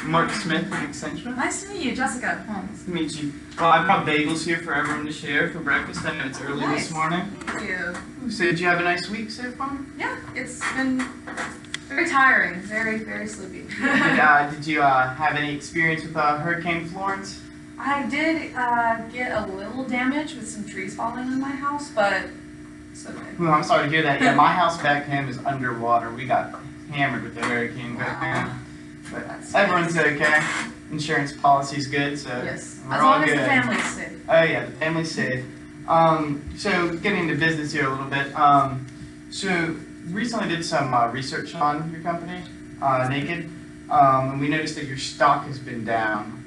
Mark Smith with Accenture. Nice to meet you, Jessica. Nice to meet you. Well, I've got bagels here for everyone to share for breakfast. I know it's early Nice. this morning. Thank you. So did you have a nice week so far? Yeah, it's been very tiring, very sleepy. Did you have any experience with Hurricane Florence? I did get a little damage with some trees falling on my house, but it's okay. Ooh, I'm sorry to hear that. Yeah, my house back home is underwater. We got hammered with the hurricane back then. But everyone's okay. Insurance policy's good, so Yes, we're as all long as good. the family's safe. Oh yeah, the family's safe. So getting into business here a little bit. So recently did some research on your company, Naked, and we noticed that your stock has been down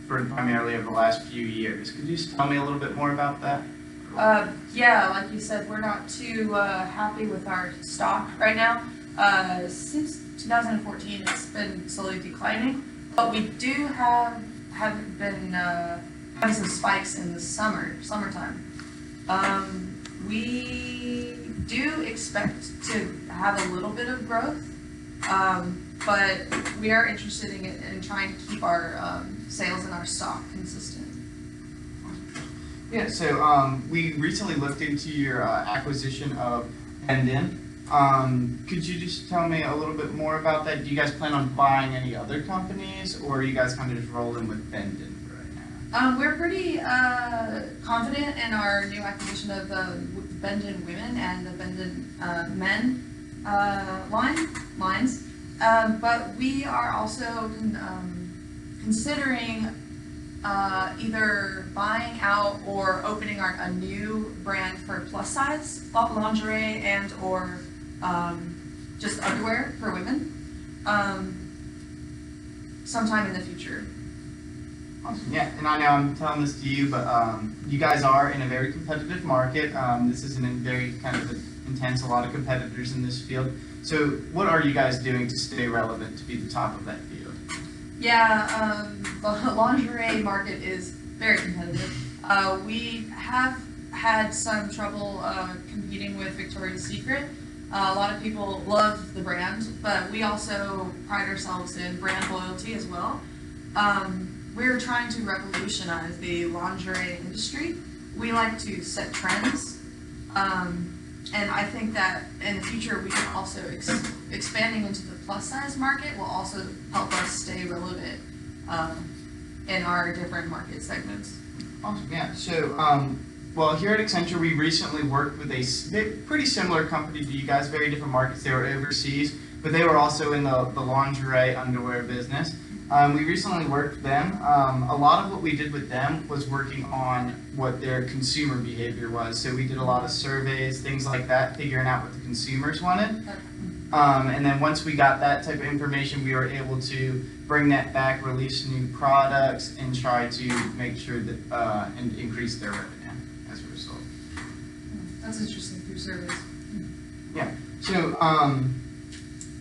for primarily over the last few years. Could you just tell me a little bit more about that? Yeah, like you said, we're not too happy with our stock right now. Since 2014, it's been slowly declining, but we do have been having some spikes in the summertime. We do expect to have a little bit of growth, but we are interested in trying to keep our sales and our stock consistent. Yeah, so we recently looked into your acquisition of Bendin. Could you just tell me a little bit more about that? Do you guys plan on buying any other companies, or are you guys kind of just rolling with Bendin right now? We're pretty confident in our new acquisition of the Bendin Women and the Bendin Men lines, but we are also considering either buying out or opening a new brand for plus size lingerie and or just underwear for women sometime in the future. Awesome. Yeah, and I know I'm telling this to you, but you guys are in a very competitive market. This is a very kind of intense, a lot of competitors in this field. So what are you guys doing to stay relevant, to be the top of that field? Yeah, the lingerie market is very competitive. We have had some trouble competing with Victoria's Secret. A lot of people love the brand, but we also pride ourselves in brand loyalty as well. We're trying to revolutionize the lingerie industry. We like to set trends, and I think that in the future we can also expanding into the plus size market will also help us stay relevant in our different market segments. Awesome. Yeah. So, well, here at Accenture, we recently worked with a pretty similar company to you guys, very different markets. They were overseas, but they were also in the lingerie underwear business. We recently worked with them. A lot of what we did with them was working on what their consumer behavior was. So we did a lot of surveys, things like that, figuring out what the consumers wanted. And then once we got that type of information, we were able to bring that back, release new products, and try to make sure that and increase their revenue as a result. That's interesting, through surveys. Yeah. So,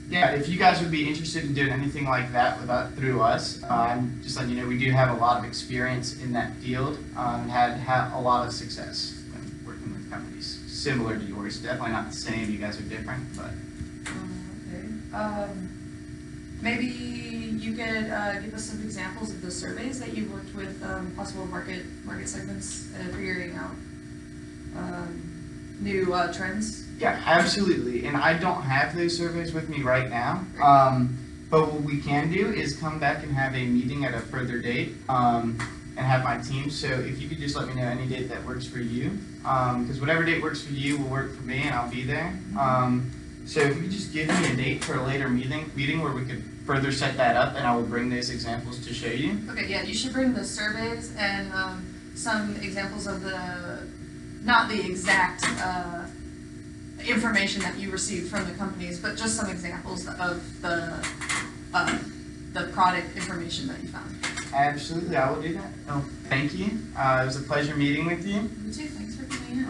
yeah, if you guys would be interested in doing anything like that through us, I'm just letting you know we do have a lot of experience in that field and had a lot of success when working with companies similar to yours. Definitely not the same. You guys are different, but. Okay. Maybe you could give us some examples of the surveys that you've worked with possible market segments figuring out new trends. Yeah, absolutely. And I don't have those surveys with me right now. But what we can do is come back and have a meeting at a further date and have my team. So if you could just let me know any date that works for you, because whatever date works for you will work for me, and I'll be there. So if you could just give me a date for a later meeting where we could further set that up, and I will bring those examples to show you. Okay, yeah, you should bring the surveys and some examples of not the exact information that you received from the companies, but just some examples of the product information that you found. Absolutely, I will do that. Oh, thank you. It was a pleasure meeting with you. You too, thanks for coming in.